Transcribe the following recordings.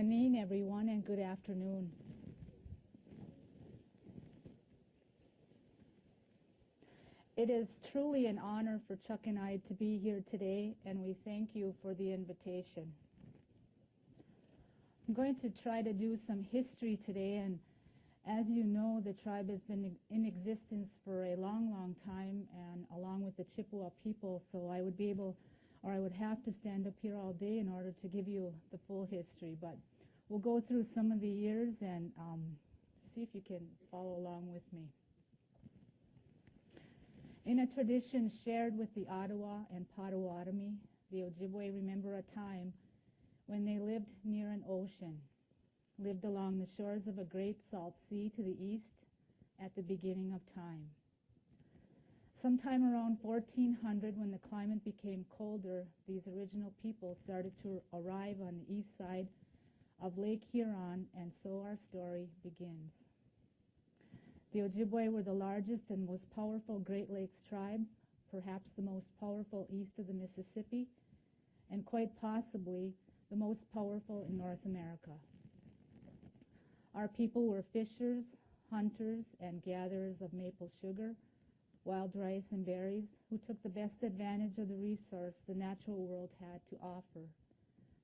morning, everyone, and good afternoon. It is truly an honor for Chuck and I to be here today, and we thank you for the invitation. I'm going to try to do some history today, and as you know, the tribe has been in existence for a long, long time, and along with the Chippewa people, so I would have to stand up here all day in order to give you the full history, but we'll go through some of the years and see if you can follow along with me. In a tradition shared with the Ottawa and Potawatomi, the Ojibwe remember a time when they lived near an ocean, lived along the shores of a great salt sea to the east at the beginning of time. Sometime around 1400, when the climate became colder, these original people started to arrive on the east side of Lake Huron, and so our story begins. The Ojibwe were the largest and most powerful Great Lakes tribe, perhaps the most powerful east of the Mississippi, and quite possibly the most powerful in North America. Our people were fishers, hunters, and gatherers of maple sugar, wild rice, and berries, who took the best advantage of the resource the natural world had to offer.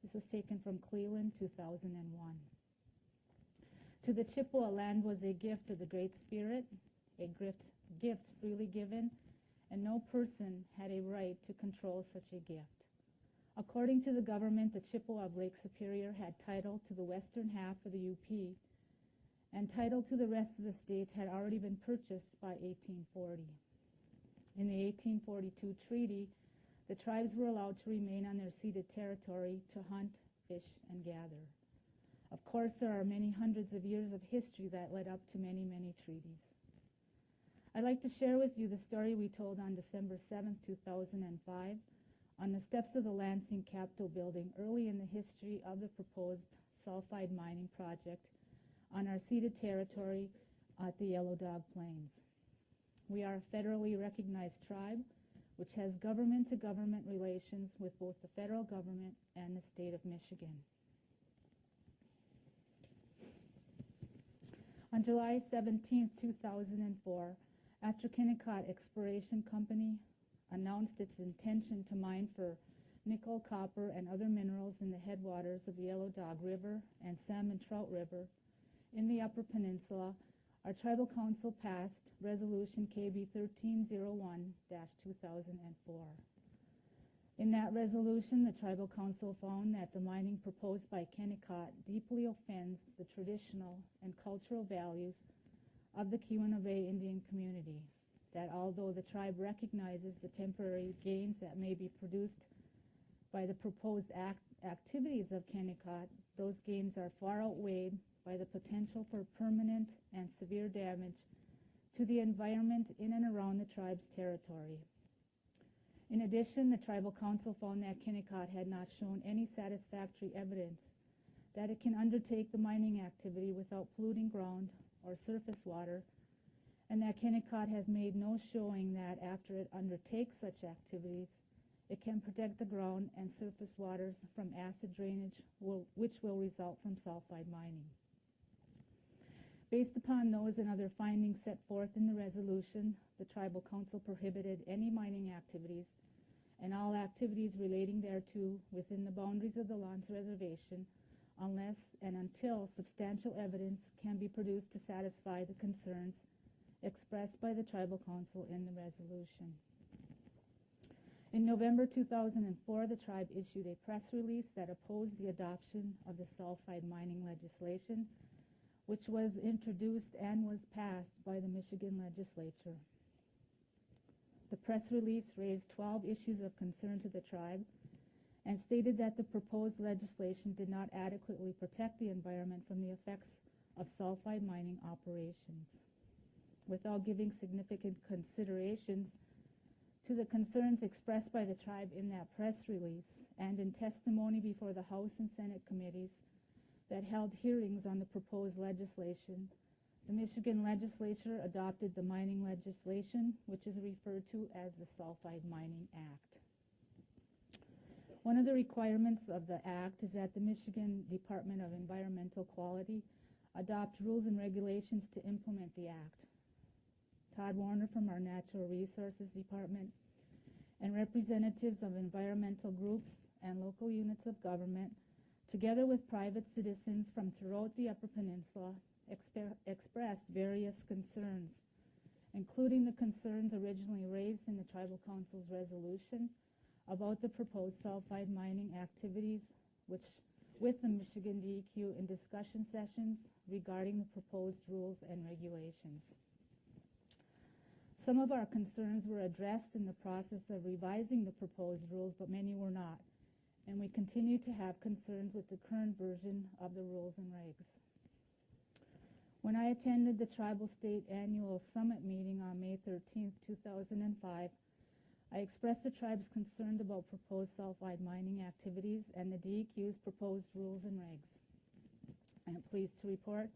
This was taken from Cleveland, 2001. To the Chippewa, land was a gift of the Great Spirit, a gift freely given, and no person had a right to control such a gift. According to the government, the Chippewa of Lake Superior had title to the western half of the UP, and title to the rest of the state had already been purchased by 1840. In the 1842 treaty, the tribes were allowed to remain on their ceded territory to hunt, fish, and gather. Of course, there are many hundreds of years of history that led up to many, many treaties. I'd like to share with you the story we told on December 7, 2005, on the steps of the Lansing Capitol building early in the history of the proposed sulfide mining project on our ceded territory at the Yellow Dog Plains. We are a federally recognized tribe which has government-to-government relations with both the federal government and the state of Michigan. On July 17, 2004, after Keweenaw Exploration Company announced its intention to mine for nickel, copper, and other minerals in the headwaters of the Yellow Dog River and Salmon Trout River in the Upper Peninsula, our Tribal Council passed Resolution KB 1301-2004. In that resolution, the Tribal Council found that the mining proposed by Keweenaw deeply offends the traditional and cultural values of the Keweenaw Indian community, that although the tribe recognizes the temporary gains that may be produced by the proposed activities of Keweenaw, those gains are far outweighed by the potential for permanent and severe damage to the environment in and around the tribe's territory. In addition, the Tribal Council found that Keweenaw had not shown any satisfactory evidence that it can undertake the mining activity without polluting ground or surface water, and that Keweenaw has made no showing that after it undertakes such activities, it can protect the ground and surface waters from acid drainage, which will result from sulfide mining. Based upon those and other findings set forth in the resolution, the Tribal Council prohibited any mining activities and all activities relating thereto within the boundaries of the Lance Reservation unless and until substantial evidence can be produced to satisfy the concerns expressed by the Tribal Council in the resolution. In November 2004, the tribe issued a press release that opposed the adoption of the sulfide mining legislation, which was introduced and was passed by the Michigan legislature. The press release raised 12 issues of concern to the tribe and stated that the proposed legislation did not adequately protect the environment from the effects of sulfide mining operations. Without giving significant considerations to the concerns expressed by the tribe in that press release and in testimony before the House and Senate committees that held hearings on the proposed legislation, the Michigan legislature adopted the mining legislation, which is referred to as the Sulfide Mining Act. One of the requirements of the Act is that the Michigan Department of Environmental Quality adopt rules and regulations to implement the Act. Todd Warner from our Natural Resources Department and representatives of environmental groups and local units of government, together with private citizens from throughout the Upper Peninsula, expressed various concerns, including the concerns originally raised in the Tribal Council's resolution about the proposed sulfide mining activities, which with the Michigan DEQ in discussion sessions regarding the proposed rules and regulations. Some of our concerns were addressed in the process of revising the proposed rules, but many were not, and we continue to have concerns with the current version of the rules and regs. When I attended the Tribal State Annual Summit meeting on May 13, 2005, I expressed the tribe's concern about proposed sulfide mining activities and the DEQ's proposed rules and regs. I am pleased to report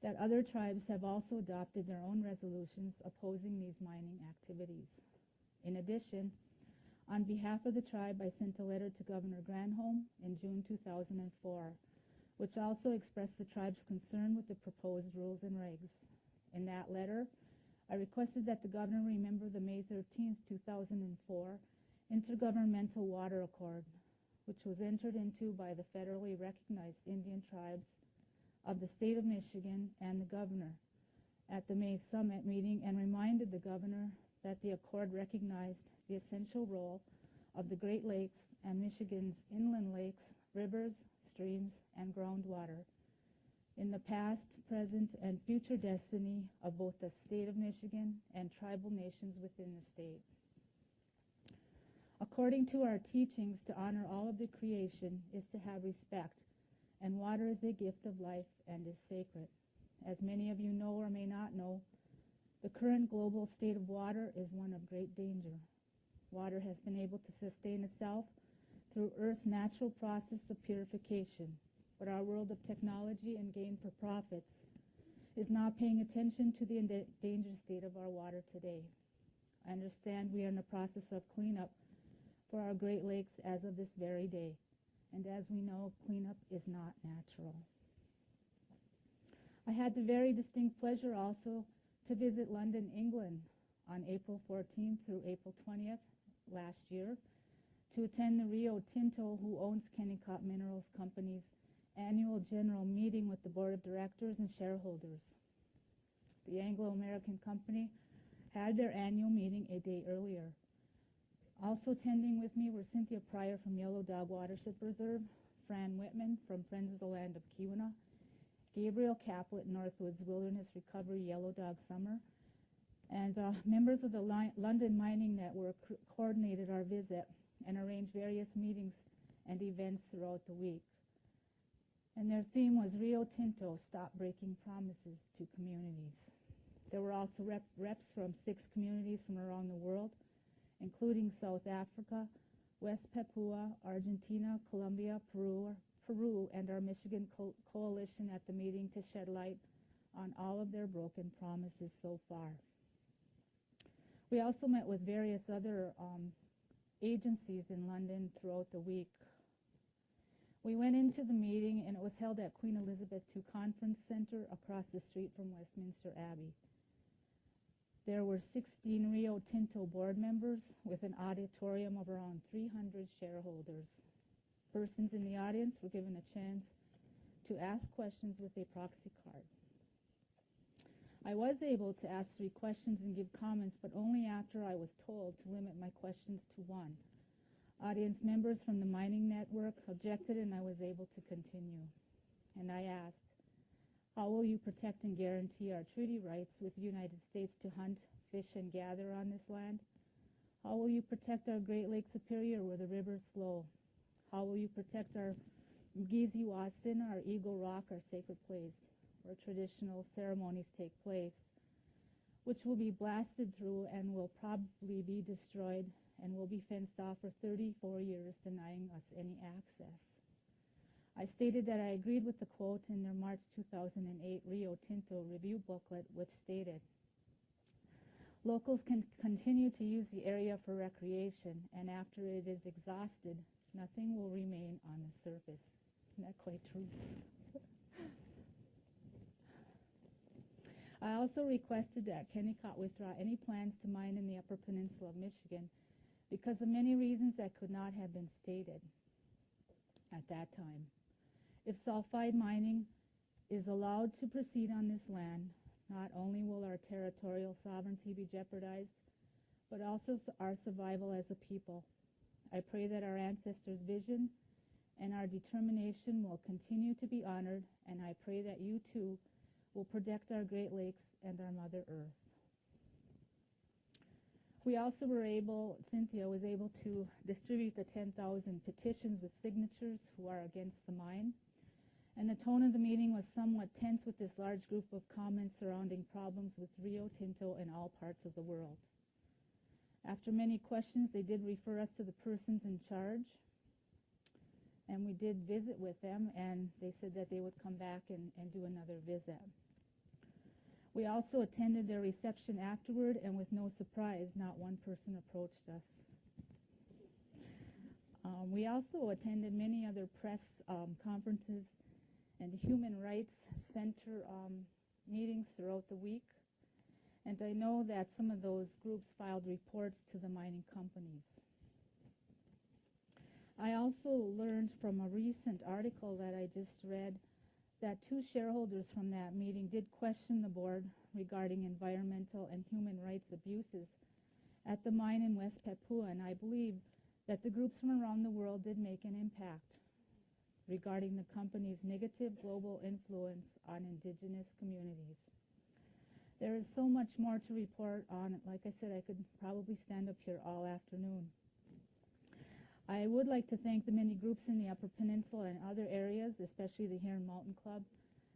that other tribes have also adopted their own resolutions opposing these mining activities. In addition, on behalf of the tribe, I sent a letter to Governor Granholm in June 2004, which also expressed the tribe's concern with the proposed rules and regs. In that letter, I requested that the governor remember the May 13, 2004 Intergovernmental Water Accord, which was entered into by the federally recognized Indian tribes of the state of Michigan and the governor at the May Summit meeting, and reminded the governor that the accord recognized the essential role of the Great Lakes and Michigan's inland lakes, rivers, streams, and groundwater in the past, present, and future destiny of both the state of Michigan and tribal nations within the state. According to our teachings, to honor all of the creation is to have respect, and water is a gift of life and is sacred. As many of you know or may not know, the current global state of water is one of great danger. Water has been able to sustain itself through Earth's natural process of purification, but our world of technology and gain for profits is not paying attention to the endangered state of our water today. I understand we are in the process of cleanup for our Great Lakes as of this very day, and as we know, cleanup is not natural. I had the very distinct pleasure also to visit London, England on April 14th through April 20th last year to attend the Rio Tinto, who owns Kennecott Minerals Company's annual general meeting with the board of directors and shareholders. The Anglo-American company had their annual meeting a day earlier. Also attending with me were Cynthia Pryor from Yellow Dog Watershed Reserve, Fran Whitman from Friends of the Land of Keweenaw, Gabriel Caplet, Northwoods Wilderness Recovery Yellow Dog Summer, and members of the London Mining Network coordinated our visit and arranged various meetings and events throughout the week. And their theme was Rio Tinto, Stop Breaking Promises to Communities. There were also reps from 6 communities from around the world, including South Africa, West Papua, Argentina, Colombia, Peru, and our Michigan coalition at the meeting to shed light on all of their broken promises so far. We also met with various other agencies in London throughout the week. We went into the meeting, and it was held at Queen Elizabeth II Conference Center across the street from Westminster Abbey. There were 16 Rio Tinto board members with an auditorium of around 300 shareholders. Persons in the audience were given a chance to ask questions with a proxy card. I was able to ask 3 questions and give comments, but only after I was told to limit my questions to 1. Audience members from the mining network objected, and I was able to continue. And I asked, how will you protect and guarantee our treaty rights with the United States to hunt, fish, and gather on this land? How will you protect our Great Lakes Superior where the rivers flow? How will you protect our Gizi-Wasin, our Eagle Rock, our sacred place, where traditional ceremonies take place, which will be blasted through and will probably be destroyed and will be fenced off for 34 years, denying us any access? I stated that I agreed with the quote in their March 2008 Rio Tinto review booklet, which stated, locals can continue to use the area for recreation, and after it is exhausted, Nothing will remain on the surface. Isn't that quite true? I also requested that Kennecott withdraw any plans to mine in the Upper Peninsula of Michigan because of many reasons that could not have been stated at that time. If sulfide mining is allowed to proceed on this land, not only will our territorial sovereignty be jeopardized, but also our survival as a people. I pray that our ancestors' vision and our determination will continue to be honored, and I pray that you too will protect our Great Lakes and our Mother Earth. We also Cynthia was able to distribute the 10,000 petitions with signatures who are against the mine. And the tone of the meeting was somewhat tense with this large group of comments surrounding problems with Rio Tinto in all parts of the world. After many questions, they did refer us to the persons in charge. And we did visit with them, and they said that they would come back and do another visit. We also attended their reception afterward, and with no surprise, not one person approached us. We also attended many other press conferences and Human Rights Center meetings throughout the week. And I know that some of those groups filed reports to the mining companies. I also learned from a recent article that I just read that 2 shareholders from that meeting did question the board regarding environmental and human rights abuses at the mine in West Papua, and I believe that the groups from around the world did make an impact regarding the company's negative global influence on Indigenous communities. There is so much more to report on. Like I said, I could probably stand up here all afternoon. I would like to thank the many groups in the Upper Peninsula and other areas, especially the Heron Mountain Club,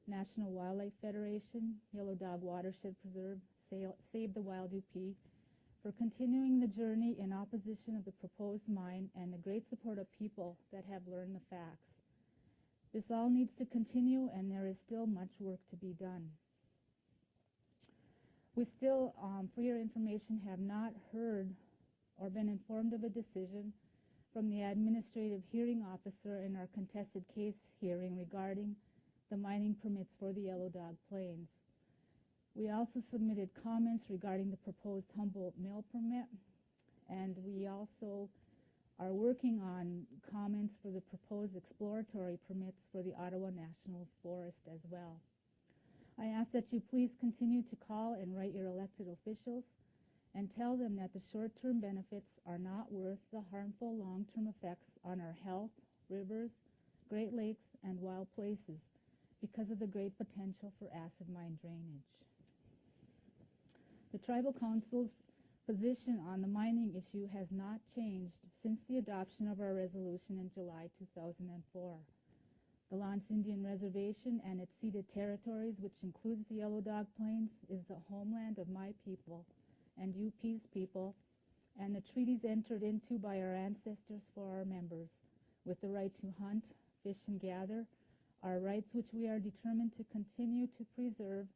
National Wildlife Federation, Yellow Dog Watershed Preserve, Save the Wild UP, for continuing the journey in opposition of the proposed mine and the great support of people that have learned the facts. This all needs to continue, and there is still much work to be done. We still, for your information, have not heard or been informed of a decision from the administrative hearing officer in our contested case hearing regarding the mining permits for the Yellow Dog Plains. We also submitted comments regarding the proposed Humboldt mill permit, and we also are working on comments for the proposed exploratory permits for the Ottawa National Forest as well. I ask that you please continue to call and write your elected officials and tell them that the short-term benefits are not worth the harmful long-term effects on our health, rivers, Great Lakes, and wild places because of the great potential for acid mine drainage. The Tribal Council's position on the mining issue has not changed since the adoption of our resolution in July 2004. The L'Anse Indian Reservation and its ceded territories, which includes the Yellow Dog Plains, is the homeland of my people and UP's people, and the treaties entered into by our ancestors for our members, with the right to hunt, fish, and gather, are rights which we are determined to continue to preserve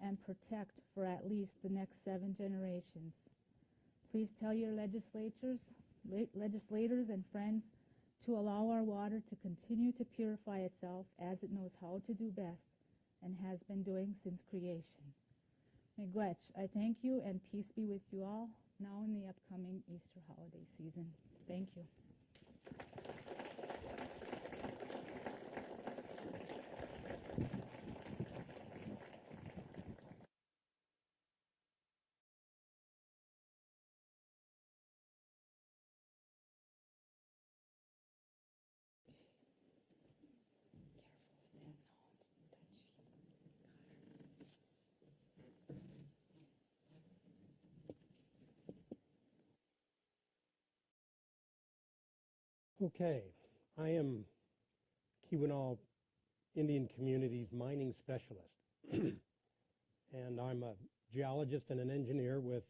and protect for at least the next 7 generations. Please tell your legislators and friends to allow our water to continue to purify itself as it knows how to do best and has been doing since creation. Miigwech, I thank you, and peace be with you all now in the upcoming Easter holiday season. Thank you. Okay, I am Keweenaw Indian Community's mining specialist. And I'm a geologist and an engineer with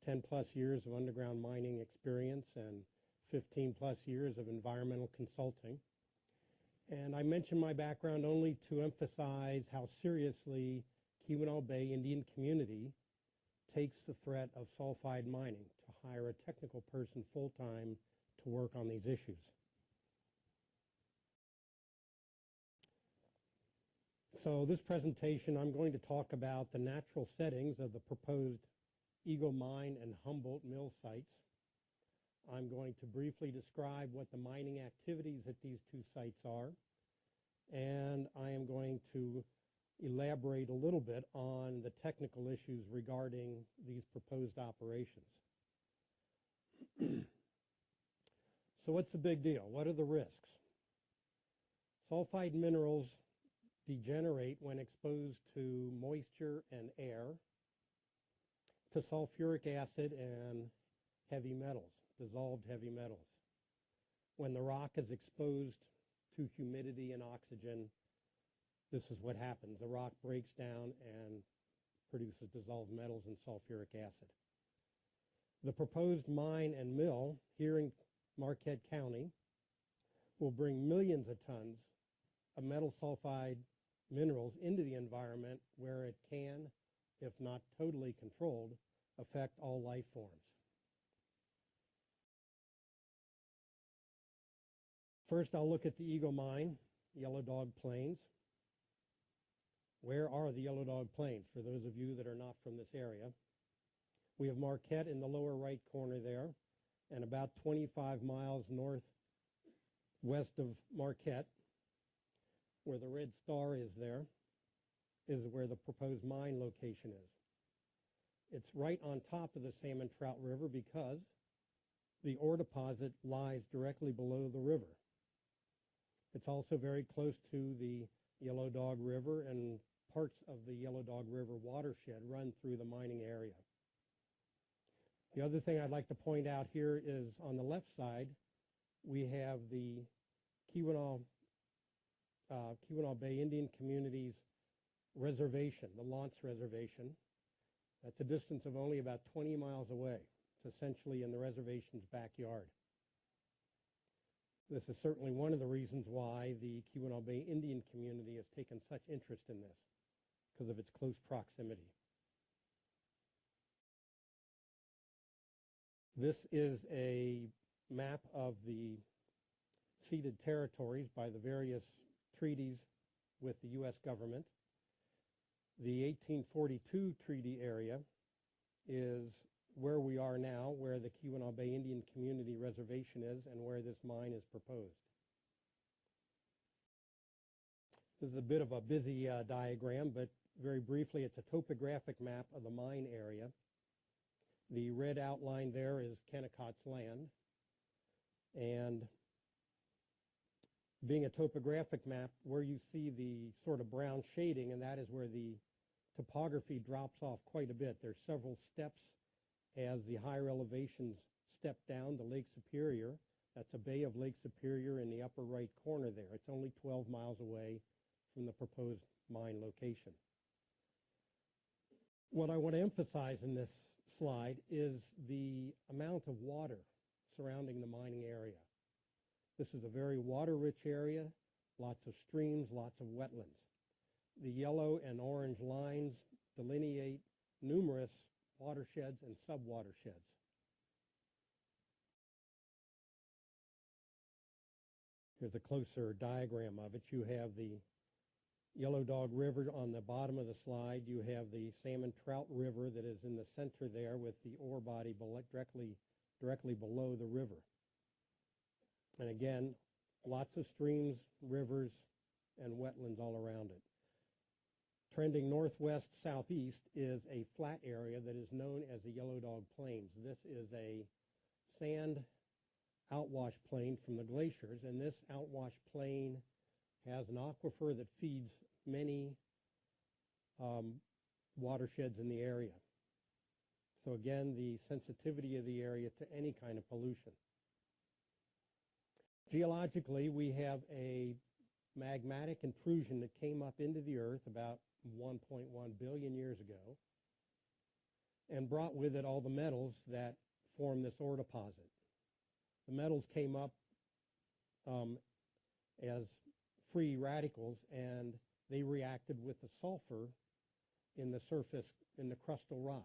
10 plus years of underground mining experience and 15 plus years of environmental consulting. And I mention my background only to emphasize how seriously Keweenaw Bay Indian Community takes the threat of sulfide mining, to hire a technical person full-time to work on these issues. So this presentation, I'm going to talk about the natural settings of the proposed Eagle Mine and Humboldt mill sites. I'm going to briefly describe what the mining activities at these two sites are, and I am going to elaborate a little bit on the technical issues regarding these proposed operations. So what's the big deal? What are the risks? Sulfide minerals degenerate when exposed to moisture and air, to sulfuric acid and heavy metals, dissolved heavy metals. When the rock is exposed to humidity and oxygen, this is what happens. The rock breaks down and produces dissolved metals and sulfuric acid. The proposed mine and mill here in Marquette County will bring millions of tons of metal sulfide minerals into the environment where it can, if not totally controlled, affect all life forms. First, I'll look at the Eagle Mine, Yellow Dog Plains. Where are the Yellow Dog Plains, for those of you that are not from this area? We have Marquette in the lower right corner there, and about 25 miles northwest of Marquette, where the red star is there, is where the proposed mine location is. It's right on top of the Salmon Trout River because the ore deposit lies directly below the river. It's also very close to the Yellow Dog River, and parts of the Yellow Dog River watershed run through the mining area. The other thing I'd like to point out here is on the left side, we have the Keweenaw Bay Indian Community's reservation, the Lance Reservation. That's a distance of only about 20 miles away. It's essentially in the reservation's backyard. This is certainly one of the reasons why the Keweenaw Bay Indian Community has taken such interest in this, because of its close proximity. This is a map of the ceded territories by the various treaties with the U.S. government. The 1842 treaty area is where we are now, where the Keweenaw Bay Indian Community Reservation is and where this mine is proposed. This is a bit of a busy diagram, but very briefly, it's a topographic map of the mine area. The red outline there is Kennecott's land, and being a topographic map, where you see the sort of brown shading, and that is where the topography drops off quite a bit. There's several steps as the higher elevations step down to Lake Superior. That's a bay of Lake Superior in the upper right corner there. It's only 12 miles away from the proposed mine location. What I want to emphasize in this slide is the amount of water surrounding the mining area. This is a very water-rich area, lots of streams, lots of wetlands. The yellow and orange lines delineate numerous watersheds and sub-watersheds. Here's a closer diagram of it. You have the Yellow Dog River on the bottom of the slide. You have the Salmon Trout River that is in the center there with the ore body directly below the river. And again, lots of streams, rivers, and wetlands all around it. Trending northwest-southeast is a flat area that is known as the Yellow Dog Plains. This is a sand outwash plain from the glaciers, and this outwash plain has an aquifer that feeds many watersheds in the area. So again, the sensitivity of the area to any kind of pollution. Geologically, we have a magmatic intrusion that came up into the earth about 1.1 billion years ago and brought with it all the metals that form this ore deposit. The metals came up as free radicals, and they reacted with the sulfur in the surface, in the crustal rocks,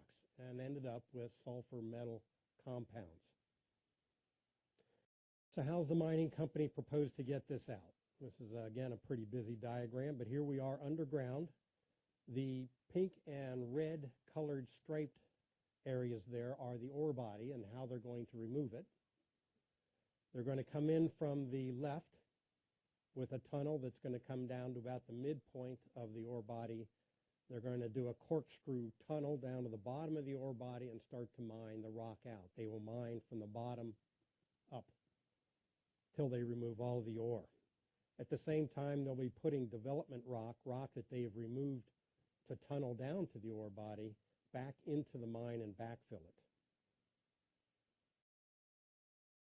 and ended up with sulfur metal compounds. So how's the mining company proposed to get this out? This is, again, a pretty busy diagram, but here we are underground. The pink and red colored striped areas there are the ore body and how they're going to remove it. They're going to come in from the left with a tunnel that's going to come down to about the midpoint of the ore body. They're going to do a corkscrew tunnel down to the bottom of the ore body and start to mine the rock out. They will mine from the bottom up till they remove all the ore. At the same time, they'll be putting development rock that they have removed to tunnel down to the ore body, back into the mine and backfill it.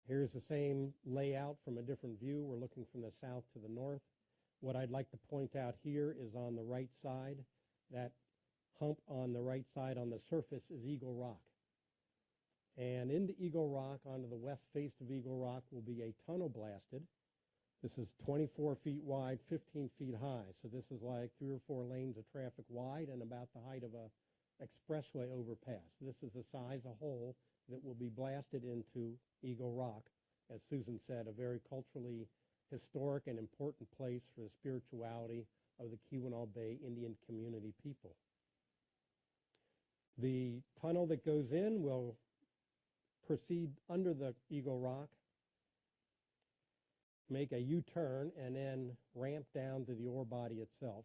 Here's the same layout from a different view. We're looking from the south to the north. What I'd like to point out here is on the right side, that hump on the right side on the surface is Eagle Rock. And into Eagle Rock, onto the west face of Eagle Rock, will be a tunnel blasted. This is 24 feet wide, 15 feet high. So this is like 3 or 4 lanes of traffic wide and about the height of a expressway overpass. This is the size of hole that will be blasted into Eagle Rock. As Susan said, a very culturally historic and important place for the spirituality of the Keweenaw Bay Indian community people. The tunnel that goes in will proceed under the Eagle Rock, make a U-turn, and then ramp down to the ore body itself.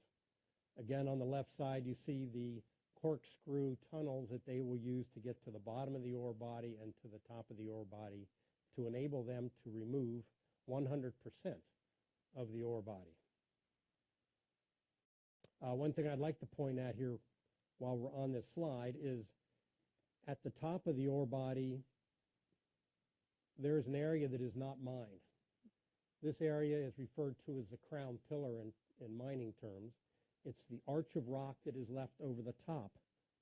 Again, on the left side, you see the corkscrew tunnels that they will use to get to the bottom of the ore body and to the top of the ore body to enable them to remove 100% of the ore body. One thing I'd like to point out here while we're on this slide is at the top of the ore body, there's an area that is not mined. This area is referred to as the crown pillar in mining terms. It's the arch of rock that is left over the top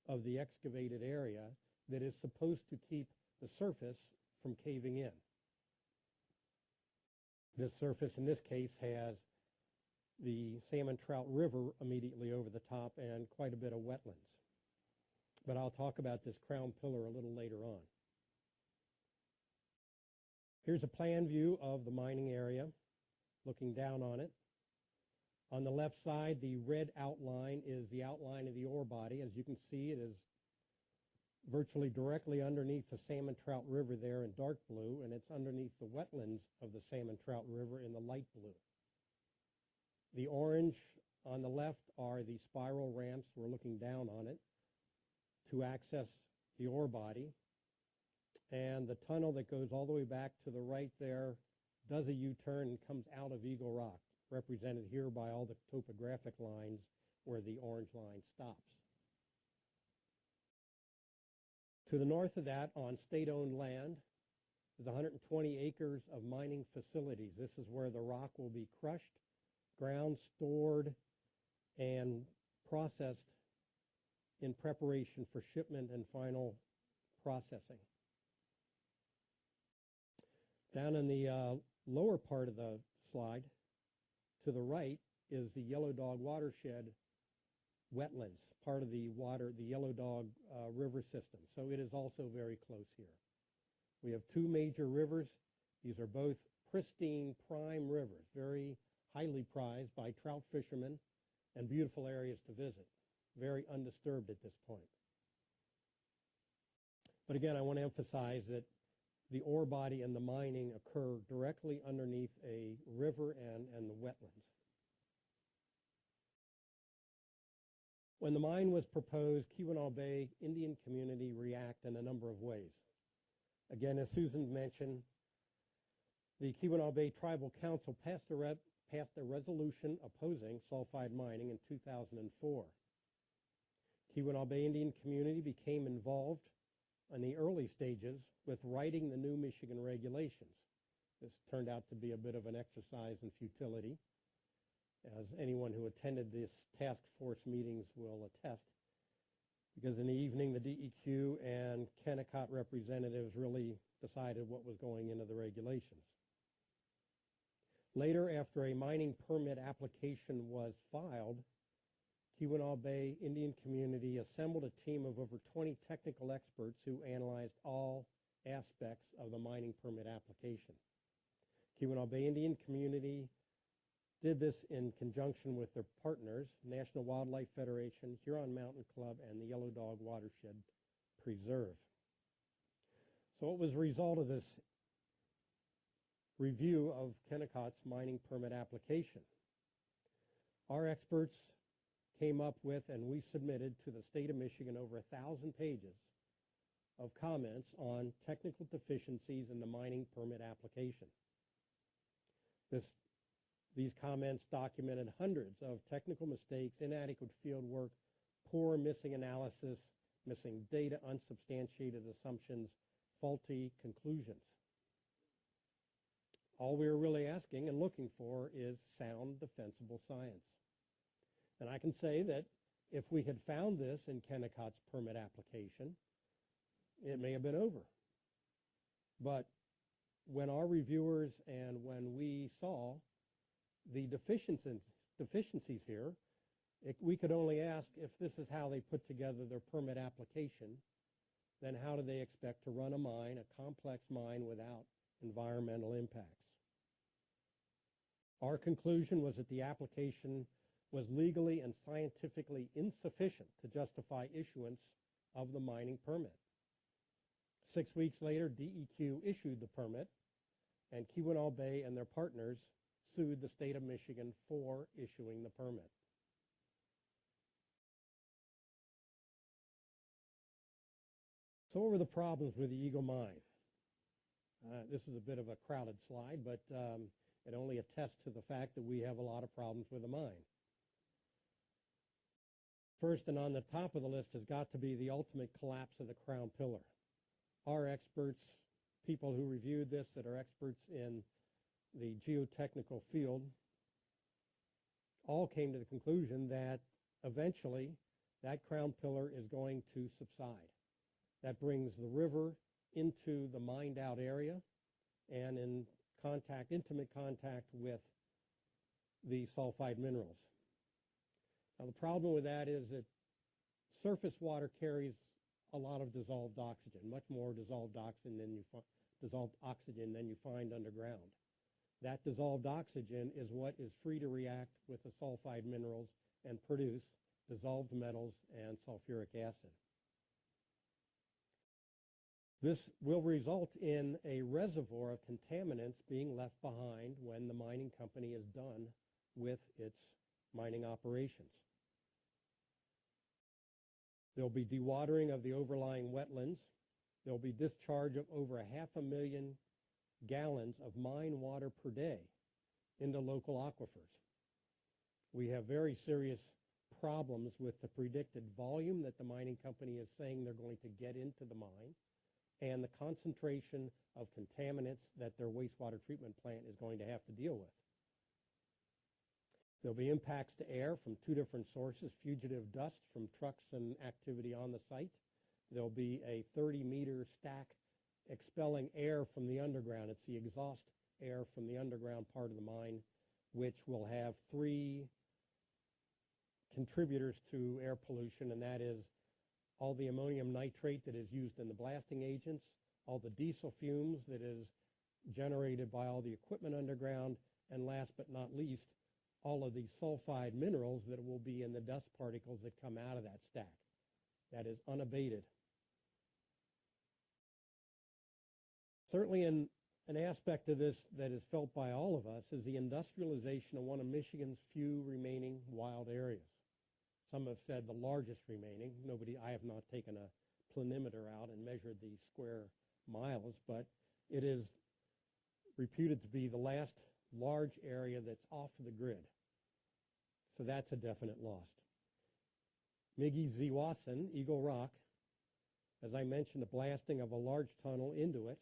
of the excavated area that is supposed to keep the surface from caving in. This surface, in this case, has the Salmon Trout River immediately over the top and quite a bit of wetlands. But I'll talk about this crown pillar a little later on. Here's a plan view of the mining area, looking down on it. On the left side, the red outline is the outline of the ore body. As you can see, it is virtually directly underneath the Salmon Trout River there in dark blue, and it's underneath the wetlands of the Salmon Trout River in the light blue. The orange on the left are the spiral ramps. We're looking down on it to access the ore body. And the tunnel that goes all the way back to the right there does a U-turn and comes out of Eagle Rock, represented here by all the topographic lines where the orange line stops. To the north of that, on state-owned land, is 120 acres of mining facilities. This is where the rock will be crushed, ground, stored, and processed in preparation for shipment and final processing. Down in the lower part of the slide, to the right, is the Yellow Dog watershed wetlands, part of the Yellow Dog river system. So it is also very close here. We have 2 major rivers. These are both pristine, prime rivers, very highly prized by trout fishermen and beautiful areas to visit, very undisturbed at this point. But again, I want to emphasize that the ore body and the mining occur directly underneath a river and the wetlands. When the mine was proposed, Keweenaw Bay Indian community reacted in a number of ways. Again, as Susan mentioned, the Keweenaw Bay Tribal Council passed a resolution opposing sulfide mining in 2004. Keweenaw Bay Indian community became involved in the early stages with writing the new Michigan regulations. This turned out to be a bit of an exercise in futility, as anyone who attended this task force meetings will attest, because in the evening the DEQ and Kennecott representatives really decided what was going into the regulations. Later, after a mining permit application was filed, Keweenaw Bay Indian community assembled a team of over 20 technical experts who analyzed all aspects of the mining permit application. Keweenaw Bay Indian community did this in conjunction with their partners, National Wildlife Federation, Huron Mountain Club, and the Yellow Dog Watershed Preserve. So what was the result of this review of Kennecott's mining permit application? Our experts came up with, and we submitted to the state of Michigan, over 1,000 pages of comments on technical deficiencies in the mining permit application. These comments documented hundreds of technical mistakes, inadequate field work, poor missing analysis, missing data, unsubstantiated assumptions, faulty conclusions. All we are really asking and looking for is sound, defensible science. And I can say that if we had found this in Kennecott's permit application, it may have been over. But when our reviewers and when we saw the deficiencies here, we could only ask, if this is how they put together their permit application, then how do they expect to run a mine, a complex mine, without environmental impacts? Our conclusion was that the application was legally and scientifically insufficient to justify issuance of the mining permit. 6 weeks later, DEQ issued the permit, and Keweenaw Bay and their partners sued the state of Michigan for issuing the permit. So what were the problems with the Eagle Mine? This is a bit of a crowded slide, but it only attests to the fact that we have a lot of problems with the mine. First, and on the top of the list, has got to be the ultimate collapse of the crown pillar. Our experts, people who reviewed this that are experts in the geotechnical field, all came to the conclusion that eventually that crown pillar is going to subside. That brings the river into the mined out area and in intimate contact with the sulfide minerals. Now the problem with that is that surface water carries a lot of dissolved oxygen, much more dissolved oxygen than you find underground. That dissolved oxygen is what is free to react with the sulfide minerals and produce dissolved metals and sulfuric acid. This will result in a reservoir of contaminants being left behind when the mining company is done with its mining operations. There'll be dewatering of the overlying wetlands. There'll be discharge of over 500,000 gallons of mine water per day into local aquifers. We have very serious problems with the predicted volume that the mining company is saying they're going to get into the mine, and the concentration of contaminants that their wastewater treatment plant is going to have to deal with. There'll be impacts to air from two different sources: fugitive dust from trucks and activity on the site. There'll be a 30-meter stack expelling air from the underground. It's the exhaust air from the underground part of the mine, which will have three contributors to air pollution, and that is all the ammonium nitrate that is used in the blasting agents, all the diesel fumes that is generated by all the equipment underground, and last but not least, all of the sulfide minerals that will be in the dust particles that come out of that stack. That is unabated. Certainly an aspect of this that is felt by all of us is the industrialization of one of Michigan's few remaining wild areas. Some have said the largest remaining. I have not taken a planimeter out and measured the square miles, but it is reputed to be the last large area that's off the grid. So that's a definite loss. Migi-Ziwassen, Eagle Rock, as I mentioned, the blasting of a large tunnel into it,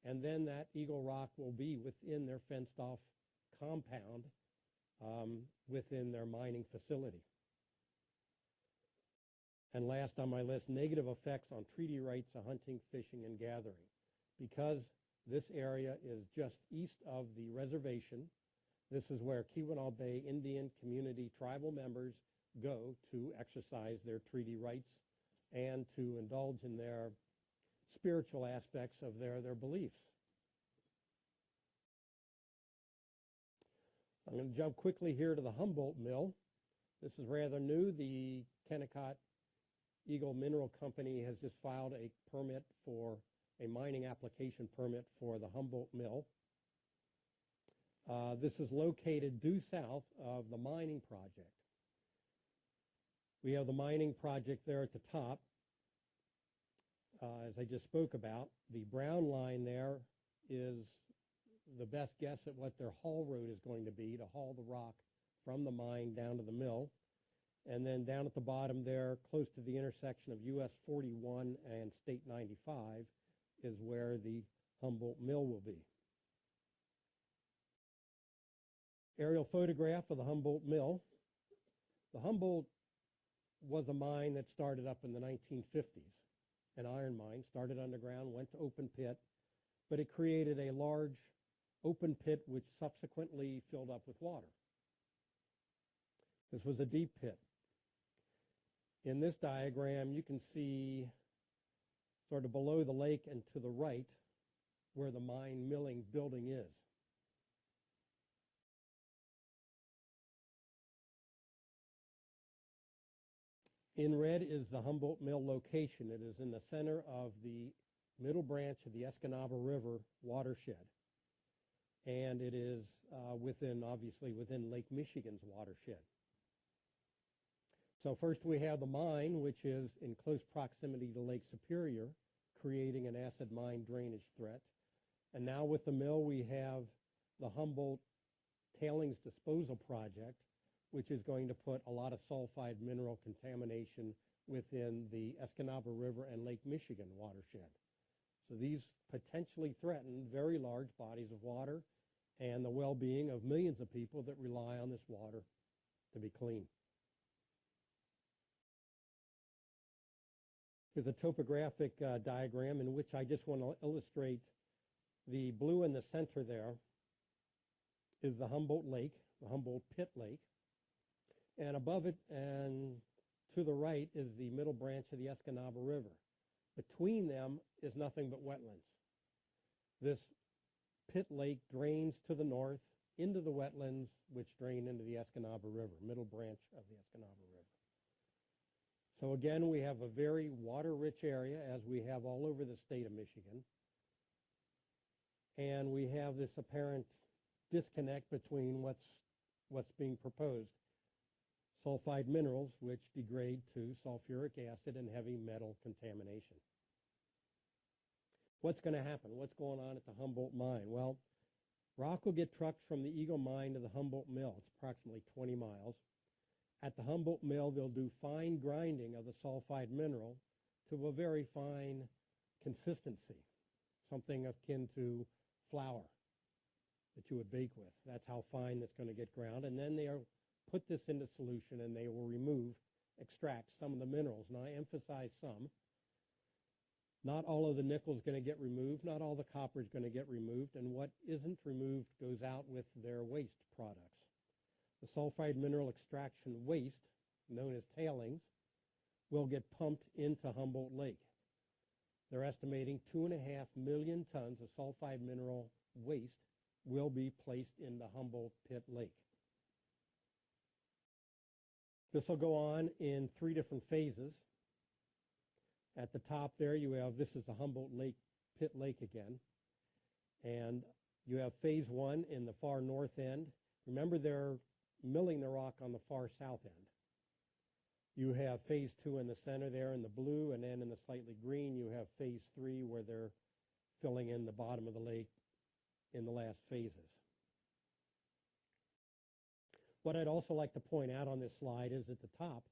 and then that Eagle Rock will be within their fenced-off compound within their mining facility. And last on my list, negative effects on treaty rights of hunting, fishing, and gathering. Because this area is just east of the reservation, this is where Keweenaw Bay Indian community tribal members go to exercise their treaty rights and to indulge in their spiritual aspects of their beliefs. I'm going to jump quickly here to the Humboldt Mill. This is rather new. The Kennecott Eagle Mineral Company has just filed a permit for a mining application permit for the Humboldt Mill. This is located due south of the mining project. We have the mining project there at the top, as I just spoke about. The brown line there is the best guess at what their haul road is going to be to haul the rock from the mine down to the mill. And then down at the bottom there, close to the intersection of US 41 and State 95, is where the Humboldt Mill will be. Aerial photograph of the Humboldt Mill. The Humboldt was a mine that started up in the 1950s, an iron mine, started underground, went to open pit, but it created a large open pit which subsequently filled up with water. This was a deep pit. In this diagram, you can see sort of below the lake and to the right where the mine milling building is. In red is the Humboldt Mill location. It is in the center of the middle branch of the Escanaba River watershed. And it is obviously within Lake Michigan's watershed. So first we have the mine, which is in close proximity to Lake Superior, creating an acid mine drainage threat. And now with the mill, we have the Humboldt Tailings Disposal Project, which is going to put a lot of sulfide mineral contamination within the Escanaba River and Lake Michigan watershed. So these potentially threaten very large bodies of water and the well-being of millions of people that rely on this water to be clean. Here's a topographic diagram in which I just want to illustrate the blue in the center there is the Humboldt Lake, the Humboldt Pit Lake. And above it and to the right is the middle branch of the Escanaba River. Between them is nothing but wetlands. This pit lake drains to the north into the wetlands, which drain into the Escanaba River, middle branch of the Escanaba River. So again, we have a very water-rich area, as we have all over the state of Michigan. And we have this apparent disconnect between what's being proposed. Sulfide minerals, which degrade to sulfuric acid and heavy metal contamination. What's going to happen? What's going on at the Humboldt mine? Well, rock will get trucked from the Eagle mine to the Humboldt mill. It's approximately 20 miles. At the Humboldt mill, they'll do fine grinding of the sulfide mineral to a very fine consistency, something akin to flour that you would bake with. That's how fine it's going to get ground. And then they'll put this into solution and they will extract some of the minerals. Now I emphasize some. Not all of the nickel is going to get removed. Not all the copper is going to get removed. And what isn't removed goes out with their waste products. The sulfide mineral extraction waste, known as tailings, will get pumped into Humboldt Lake. They're estimating 2.5 million tons of sulfide mineral waste will be placed in the Humboldt Pit Lake. This will go on in 3 different phases. At the top there, this is the Humboldt Pit Lake again. And you have phase 1 in the far north end. Remember, they're milling the rock on the far south end. You have phase 2 in the center there in the blue, and then in the slightly green, you have phase 3 where they're filling in the bottom of the lake in the last phases. What I'd also like to point out on this slide is at the top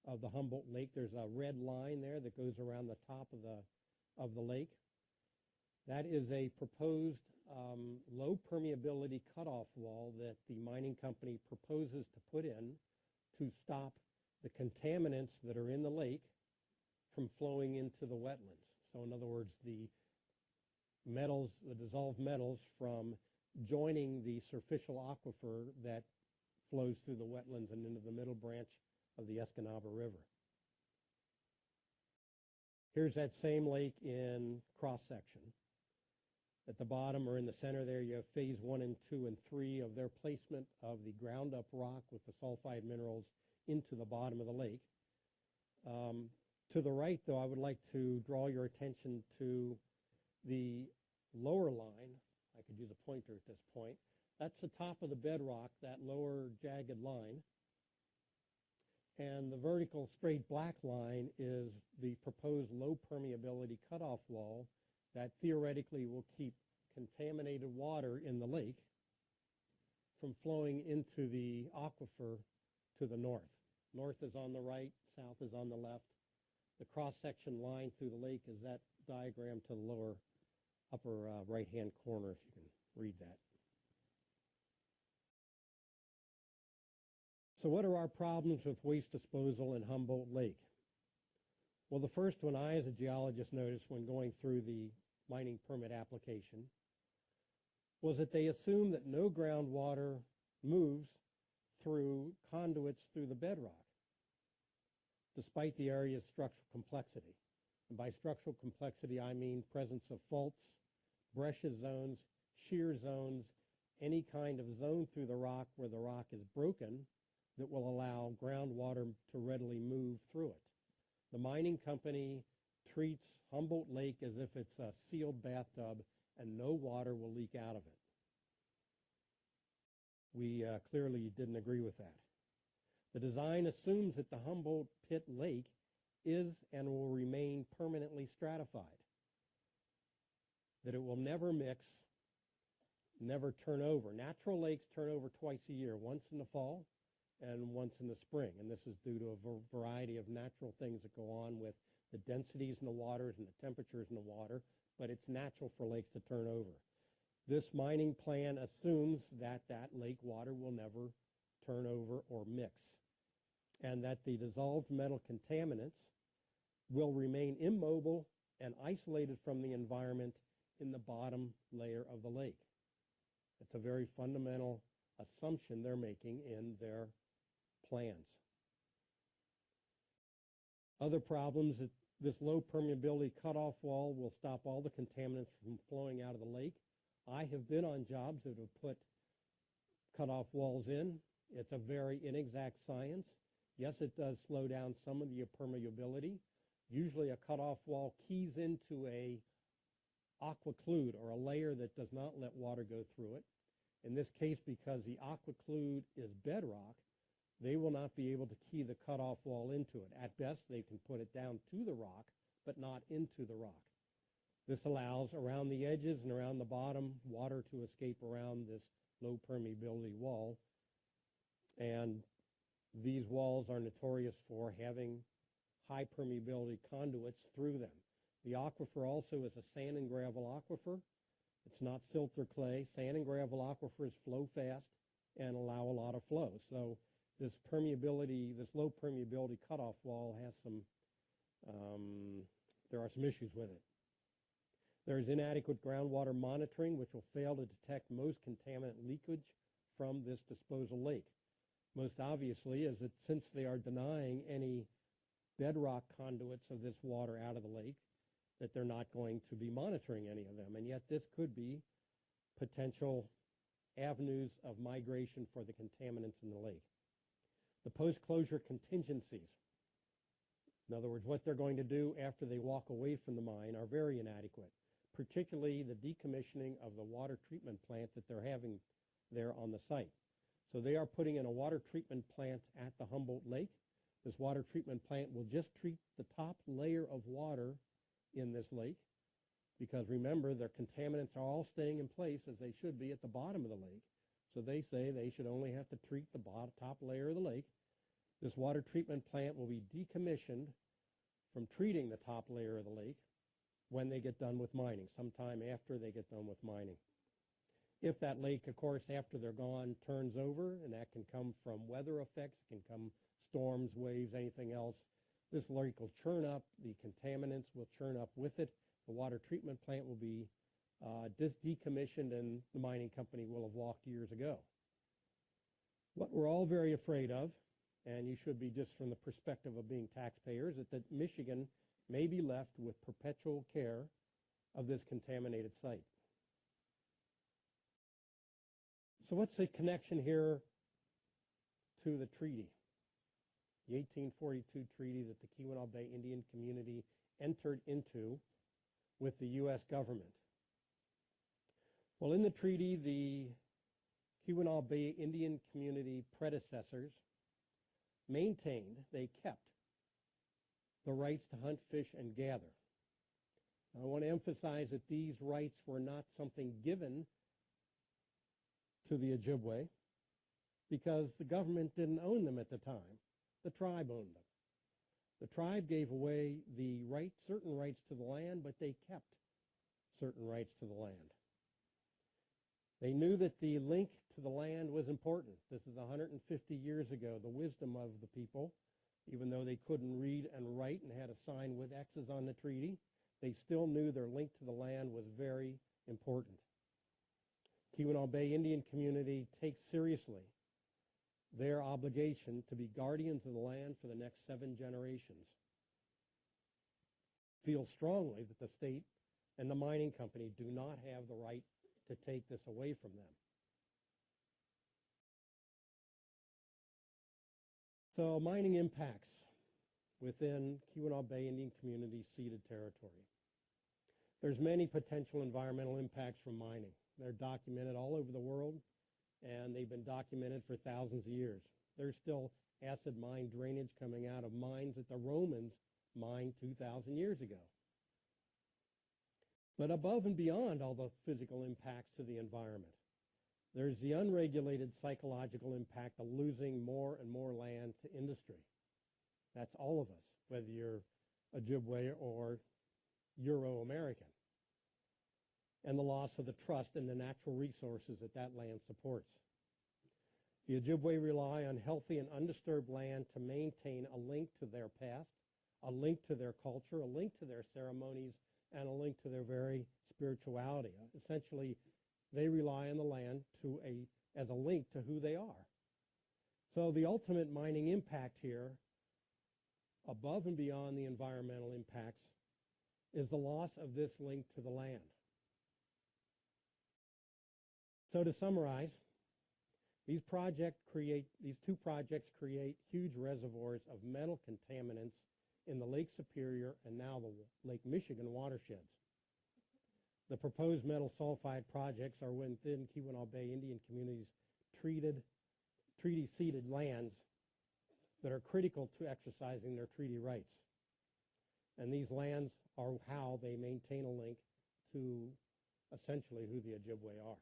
of the Humboldt Lake, there's a red line there that goes around the top of the lake. That is a proposed low permeability cutoff wall that the mining company proposes to put in to stop the contaminants that are in the lake from flowing into the wetlands. So in other words, the dissolved metals from joining the superficial aquifer that flows through the wetlands and into the middle branch of the Escanaba River. Here's that same lake in cross-section. At the bottom or in the center there, you have phase 1 and 2 and 3 of their placement of the ground up rock with the sulfide minerals into the bottom of the lake. To the right, though, I would like to draw your attention to the lower line. I could use a pointer at this point. That's the top of the bedrock, that lower jagged line. And the vertical straight black line is the proposed low permeability cutoff wall that theoretically will keep contaminated water in the lake from flowing into the aquifer to the north. North is on the right, south is on the left. The cross-section line through the lake is that diagram to the lower upper right-hand corner, if you can read that. So what are our problems with waste disposal in Humboldt Lake? Well, the first one I, as a geologist, noticed when going through the mining permit application was that they assume that no groundwater moves through conduits through the bedrock, despite the area's structural complexity. And by structural complexity, I mean presence of faults, breccia zones, shear zones, any kind of zone through the rock where the rock is broken that will allow groundwater to readily move through it. The mining company treats Humboldt Lake as if it's a sealed bathtub and no water will leak out of it. We clearly didn't agree with that. The design assumes that the Humboldt Pit Lake is and will remain permanently stratified, that it will never mix, never turn over. Natural lakes turn over twice a year, once in the fall and once in the spring, and this is due to a variety of natural things that go on with the densities in the waters and the temperatures in the water, but it's natural for lakes to turn over. This mining plan assumes that that lake water will never turn over or mix, and that the dissolved metal contaminants will remain immobile and isolated from the environment in the bottom layer of the lake. It's a very fundamental assumption they're making in their plans. Other problems, that this low permeability cutoff wall will stop all the contaminants from flowing out of the lake. I have been on jobs that have put cutoff walls in. It's a very inexact science. Yes, it does slow down some of the permeability. Usually a cutoff wall keys into a aquiclude, or a layer that does not let water go through it. In this case, because the aquiclude is bedrock, they will not be able to key the cutoff wall into it. At best, they can put it down to the rock, but not into the rock. This allows around the edges and around the bottom water to escape around this low permeability wall. And these walls are notorious for having high permeability conduits through them. The aquifer also is a sand and gravel aquifer. It's not silt or clay. Sand and gravel aquifers flow fast and allow a lot of flow. So this permeability, this low permeability cutoff wall has some, there are some issues with it. There is inadequate groundwater monitoring, which will fail to detect most contaminant leakage from this disposal lake. Most obviously is that since they are denying any bedrock conduits of this water out of the lake, that they're not going to be monitoring any of them. And yet this could be potential avenues of migration for the contaminants in the lake. The post-closure contingencies, in other words, what they're going to do after they walk away from the mine, are very inadequate, particularly the decommissioning of the water treatment plant that they're having there on the site. So they are putting in a water treatment plant at the Humboldt Lake. This water treatment plant will just treat the top layer of water in this lake, because remember, their contaminants are all staying in place as they should be at the bottom of the lake. So they say they should only have to treat the top layer of the lake. This water treatment plant will be decommissioned from treating the top layer of the lake when they get done with mining, sometime after they get done with mining. If that lake, of course, after they're gone, turns over, and that can come from weather effects, it can come storms, waves, anything else, this lake will churn up, the contaminants will churn up with it, the water treatment plant will be decommissioned, and the mining company will have walked years ago. What we're all very afraid of, and you should be just from the perspective of being taxpayers, is that Michigan may be left with perpetual care of this contaminated site. So what's the connection here to the treaty? The 1842 treaty that the Keweenaw Bay Indian community entered into with the U.S. government. Well, in the treaty, the Keweenaw Bay Indian community predecessors maintained, they kept the rights to hunt, fish, and gather. I want to emphasize that these rights were not something given to the Ojibwe because the government didn't own them at the time. The tribe owned them. The tribe gave away the certain rights to the land, but they kept certain rights to the land. They knew that the link to the land was important. This is 150 years ago. The wisdom of the people, even though they couldn't read and write and had a sign with X's on the treaty, they still knew their link to the land was very important. Keweenaw Bay Indian community takes seriously their obligation to be guardians of the land for the next 7 generations. Feel strongly that the state and the mining company do not have the right to take this away from them. So mining impacts within Keweenaw Bay Indian community ceded territory. There's many potential environmental impacts from mining. They're documented all over the world, and they've been documented for thousands of years. There's still acid mine drainage coming out of mines that the Romans mined 2,000 years ago. But above and beyond all the physical impacts to the environment, there's the unregulated psychological impact of losing more and more land to industry. That's all of us, whether you're Ojibwe or Euro-American. And the loss of the trust in the natural resources that that land supports. The Ojibwe rely on healthy and undisturbed land to maintain a link to their past, a link to their culture, a link to their ceremonies, and a link to their very spirituality. Essentially, they rely on the land as a link to who they are. So the ultimate mining impact here, above and beyond the environmental impacts, is the loss of this link to the land. So to summarize, these two projects create huge reservoirs of metal contaminants in the Lake Superior and now the Lake Michigan watersheds. The proposed metal sulfide projects are within Keweenaw Bay Indian communities' treaty-ceded lands that are critical to exercising their treaty rights. And these lands are how they maintain a link to essentially who the Ojibwe are.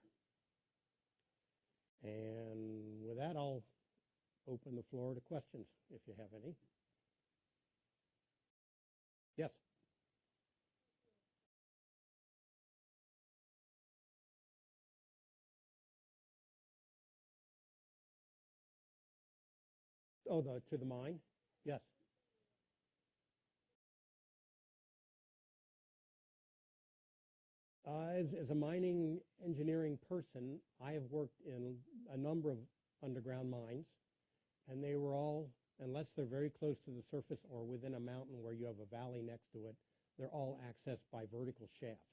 And with that, I'll open the floor to questions, if you have any. Yes? Oh, to the mine? Yes. As a mining engineering person, I have worked in a number of underground mines, and they were all, unless they're very close to the surface or within a mountain where you have a valley next to it, they're all accessed by vertical shafts.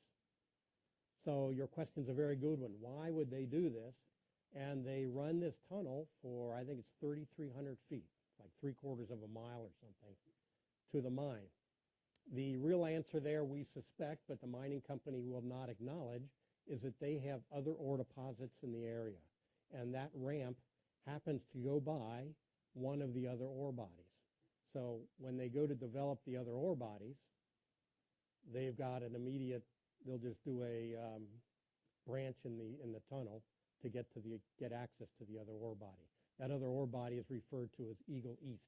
So your question's a very good one. Why would they do this? And they run this tunnel for, I think it's 3,300 feet, like 3/4 of a mile or something, to the mine. The real answer there, we suspect, but the mining company will not acknowledge, is that they have other ore deposits in the area. And that ramp happens to go by one of the other ore bodies. So when they go to develop the other ore bodies, they've got an immediate, they'll just do a branch in the tunnel to get access to the other ore body. That other ore body is referred to as Eagle East.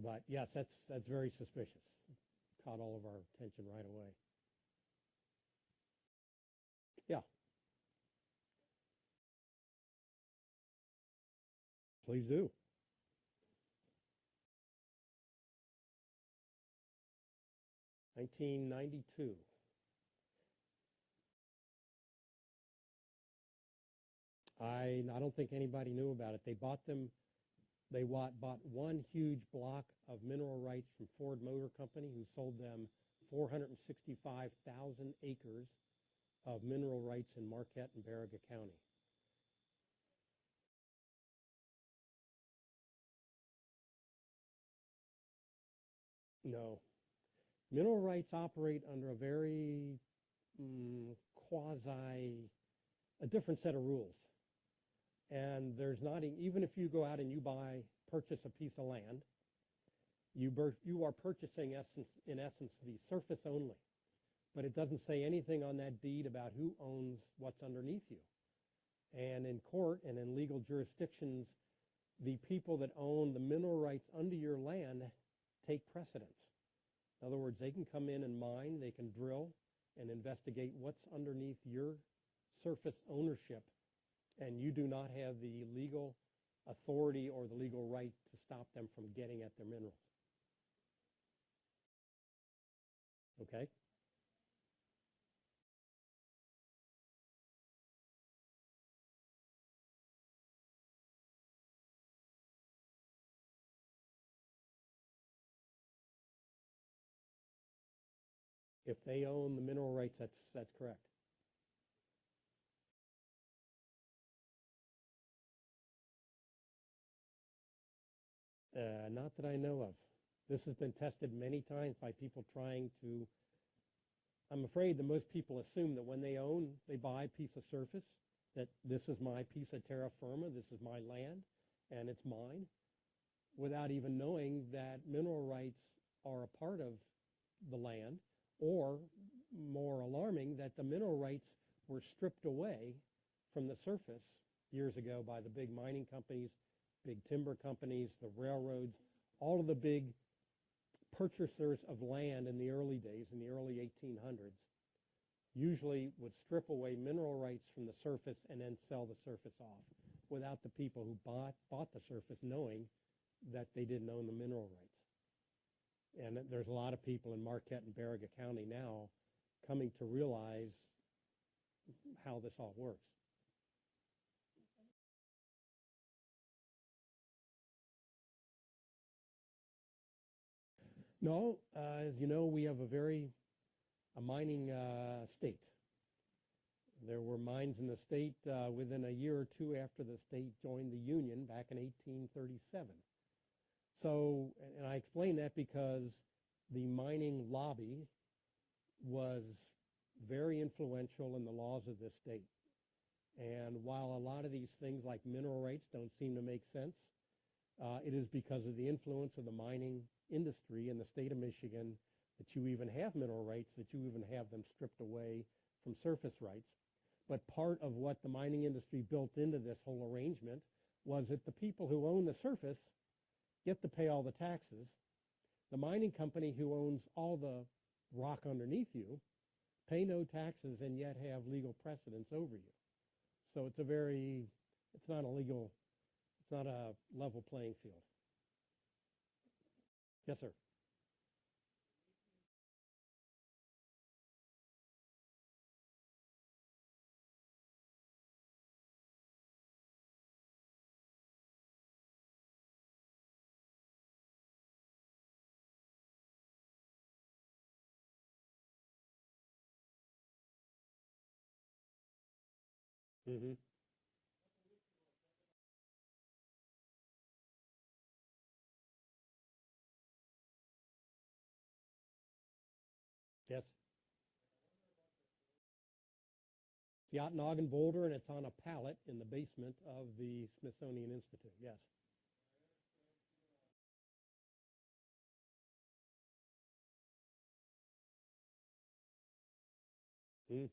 But yes, that's very suspicious. Caught all of our attention right away. Yeah. Please do. (1992). I don't think anybody knew about it. They bought them. They bought one huge block of mineral rights from Ford Motor Company, who sold them 465,000 acres of mineral rights in Marquette and Baraga County. No. Mineral rights operate under a very a different set of rules. And there's not, even if you go out and purchase a piece of land, you are purchasing, in essence, the surface only. But it doesn't say anything on that deed about who owns what's underneath you. And in court and in legal jurisdictions, the people that own the mineral rights under your land take precedence. In other words, they can come in and mine, they can drill and investigate what's underneath your surface ownership, and you do not have the legal authority or the legal right to stop them from getting at their minerals. Okay? If they own the mineral rights, that's correct. Not that I know of. This has been tested many times by people trying to. I'm afraid that most people assume that when they buy a piece of surface, that this is my piece of terra firma, this is my land, and it's mine, without even knowing that mineral rights are a part of the land, or more alarming, that the mineral rights were stripped away from the surface years ago by the big mining companies, big timber companies, the railroads, all of the big purchasers of land in the early days, in the early 1800s, usually would strip away mineral rights from the surface and then sell the surface off without the people who bought the surface knowing that they didn't own the mineral rights. And there's a lot of people in Marquette and Baraga County now coming to realize how this all works. No, as you know, we have a mining state. There were mines in the state within a year or two after the state joined the Union back in 1837. So, and I explain that because the mining lobby was very influential in the laws of this state. And while a lot of these things like mineral rights don't seem to make sense, it is because of the influence of the mining industry in the state of Michigan that you even have mineral rights, that you even have them stripped away from surface rights. But part of what the mining industry built into this whole arrangement was that the people who own the surface get to pay all the taxes. The mining company who owns all the rock underneath you pay no taxes and yet have legal precedence over you. So it's not a level playing field. Yes, sir. Mm-hmm. Yes. It's the Okanagan boulder, and it's on a pallet in the basement of the Smithsonian Institute. Yes. Mm.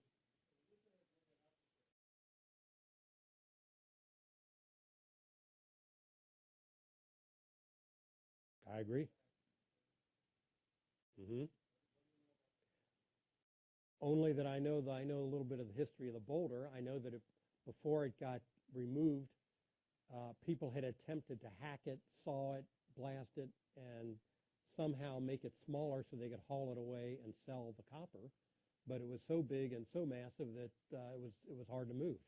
I agree. Mm-hmm. Only that I know a little bit of the history of the boulder. I know that before it got removed, people had attempted to hack it, saw it, blast it, and somehow make it smaller so they could haul it away and sell the copper. But it was so big and so massive that it was hard to move.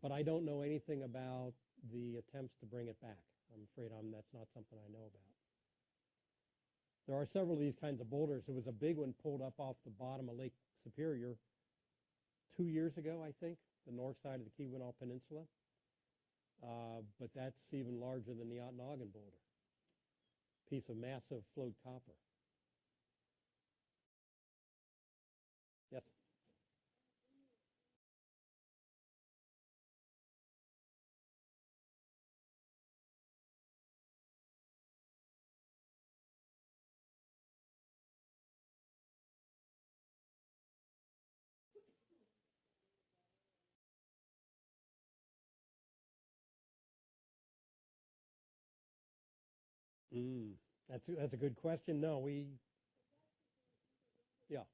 But I don't know anything about the attempts to bring it back. I'm afraid that's not something I know about. There are several of these kinds of boulders. There was a big one pulled up off the bottom of Lake Superior 2 years ago, I think, the north side of the Keweenaw Peninsula. But that's even larger than the Okanagan boulder. Piece of massive flowed copper. Yes? Mm, that's a good question. No, yeah,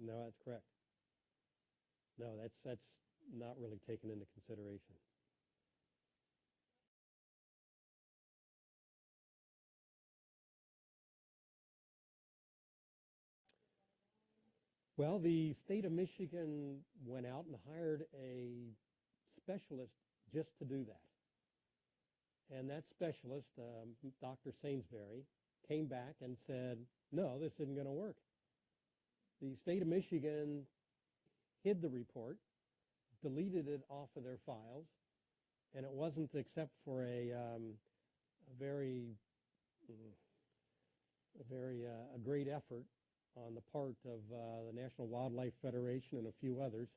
no, that's correct. No, that's not really taken into consideration. Well, the state of Michigan went out and hired a specialist just to do that. And that specialist, Dr. Sainsbury, came back and said, no, this isn't going to work. The state of Michigan hid the report, deleted it off of their files, and it wasn't except for a very, a great effort on the part of the National Wildlife Federation and a few others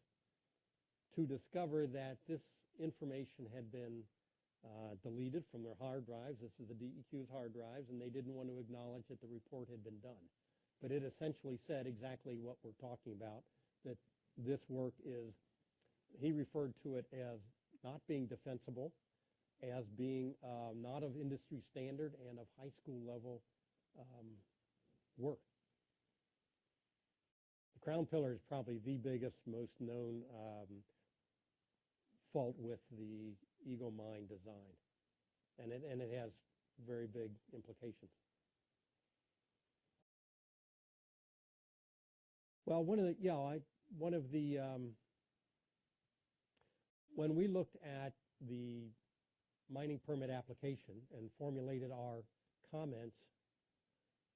to discover that this information had been deleted from their hard drives. This is the DEQ's hard drives, and they didn't want to acknowledge that the report had been done. But it essentially said exactly what we're talking about, that this work is, he referred to it as not being defensible, as being not of industry standard and of high school level work. The crown pillar is probably the biggest, most known fault with the Eagle Mine design, and it has very big implications. Well, one of the when we looked at the mining permit application and formulated our comments,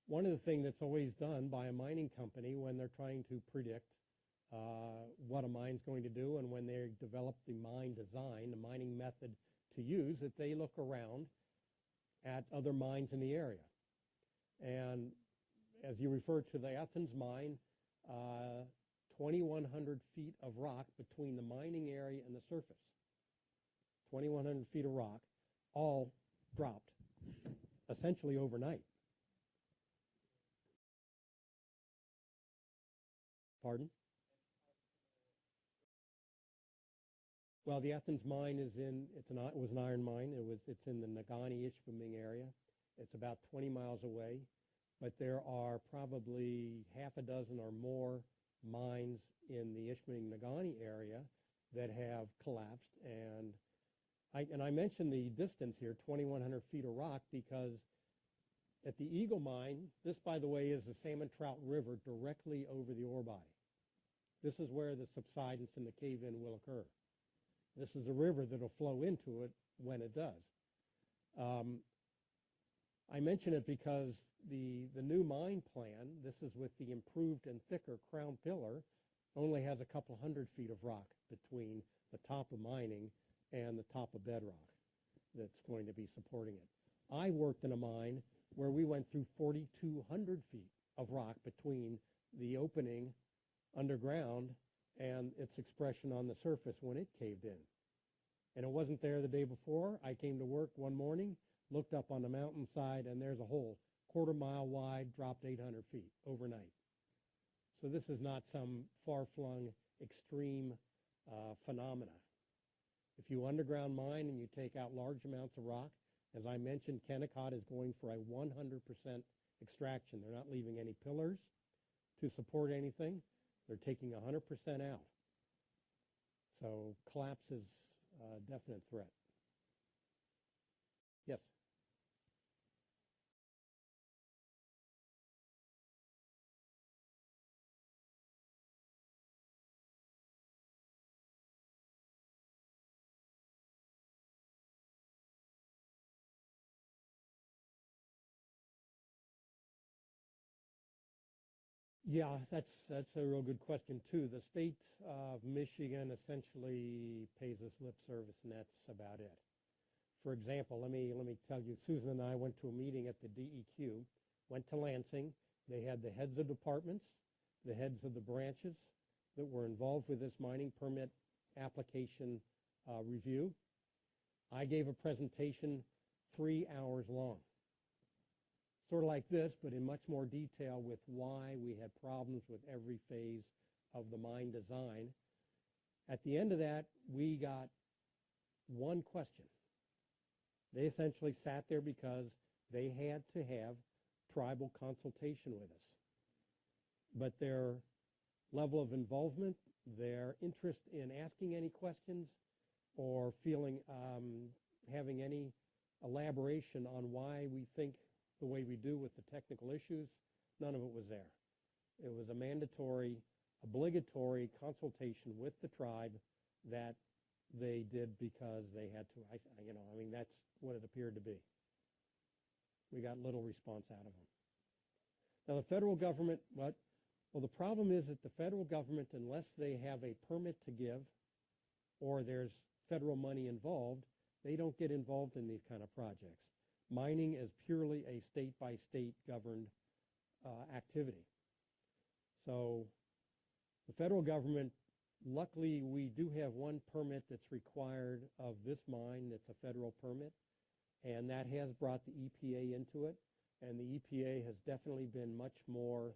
one of the things that's always done by a mining company when they're trying to predict what a mine's going to do, and when they develop the mine design, the mining method to use, that they look around at other mines in the area. And as you referred to the Athens mine, 2,100 feet of rock between the mining area and the surface. 2,100 feet of rock, all dropped essentially overnight. Pardon? Well, the Athens mine is it was an iron mine. It's in the Negaunee-Ishpeming area. It's about 20 miles away, but there are probably half a dozen or more mines in the Ishpeming-Negaunee area that have collapsed. And I mentioned the distance here, 2,100 feet of rock, because at the Eagle Mine, this, by the way, is the Salmon Trout River directly over the ore body. This is where the subsidence and the cave-in will occur. This is a river that will flow into it when it does. I mention it because the new mine plan, this is with the improved and thicker crown pillar, only has a couple hundred feet of rock between the top of mining and the top of bedrock that's going to be supporting it. I worked in a mine where we went through 4,200 feet of rock between the opening underground and its expression on the surface when it caved in. And it wasn't there the day before. I came to work one morning, looked up on the mountainside, and there's a hole, quarter-mile wide, dropped 800 feet overnight. So this is not some far-flung, extreme phenomena. If you underground mine and you take out large amounts of rock, as I mentioned, Kennecott is going for a 100% extraction. They're not leaving any pillars to support anything. They're taking 100% out. So collapse is a definite threat. Yes? Yeah, that's a real good question too. The state of Michigan essentially pays us lip service, and that's about it. For example, let me tell you, Susan and I went to a meeting at the DEQ, went to Lansing. They had the heads of departments, the heads of the branches that were involved with this mining permit application review. I gave a presentation 3 hours long, sort of like this, but in much more detail with why we had problems with every phase of the mine design. At the end of that, we got one question. They essentially sat there because they had to have tribal consultation with us. But their level of involvement, their interest in asking any questions or feeling, having any elaboration on why we think the way we do with the technical issues, none of it was there. It was a mandatory, obligatory consultation with the tribe that they did because they had to. I mean, that's what it appeared to be. We got little response out of them. Now, the federal government, well, the problem is that the federal government, unless they have a permit to give or there's federal money involved, they don't get involved in these kind of projects. Mining is purely a state-by-state governed activity. So the federal government, luckily, we do have one permit that's required of this mine that's a federal permit, and that has brought the EPA into it, and the EPA has definitely been much more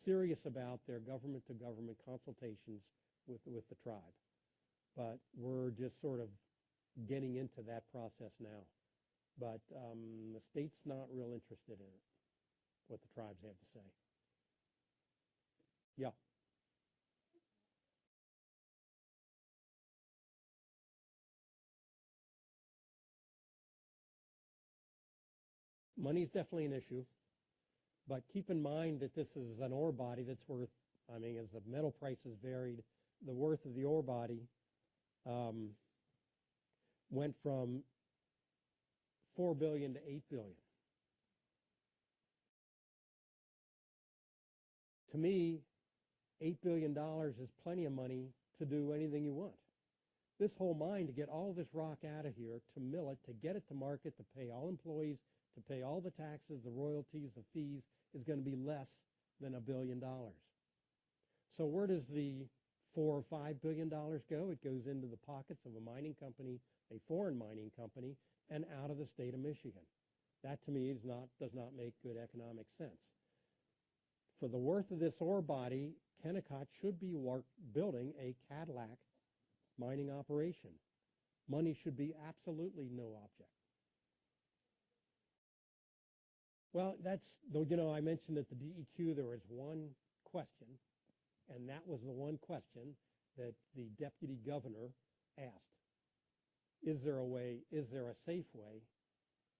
serious about their government-to-government consultations with the tribe. But we're just sort of getting into that process now. But the state's not real interested in it, what the tribes have to say. Yeah. Money's definitely an issue, but keep in mind that this is an ore body that's worth, I mean, as the metal prices varied, the worth of the ore body went from $4 billion to $8 billion. To me, $8 billion is plenty of money to do anything you want. This whole mine, to get all this rock out of here, to mill it, to get it to market, to pay all employees, to pay all the taxes, the royalties, the fees, is going to be less than $1 billion. So where does the $4 or $5 billion go? It goes into the pockets of a mining company, a foreign mining company, and out of the state of Michigan. That, to me, does not make good economic sense. For the worth of this ore body, Kennecott should be building a Cadillac mining operation. Money should be absolutely no object. Well, I mentioned at the DEQ there was one question, and that was the one question that the deputy governor asked. Is there a safe way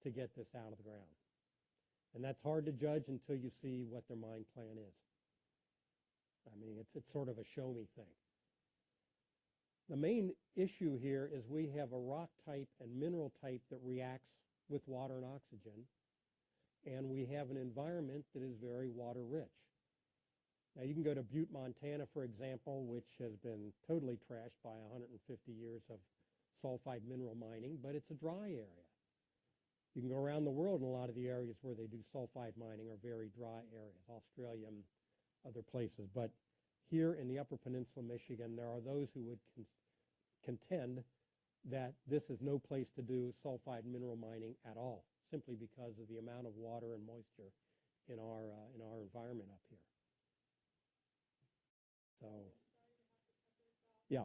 to get this out of the ground? And that's hard to judge until you see what their mine plan is. I mean, it's sort of a show me thing. The main issue here is we have a rock type and mineral type that reacts with water and oxygen, and we have an environment that is very water rich. Now, you can go to Butte, Montana, for example, which has been totally trashed by 150 years of sulfide mineral mining, but it's a dry area. You can go around the world, and a lot of the areas where they do sulfide mining are very dry areas, Australia and other places. But here in the Upper Peninsula, Michigan, there are those who would contend that this is no place to do sulfide mineral mining at all, simply because of the amount of water and moisture in our environment up here. So, yeah.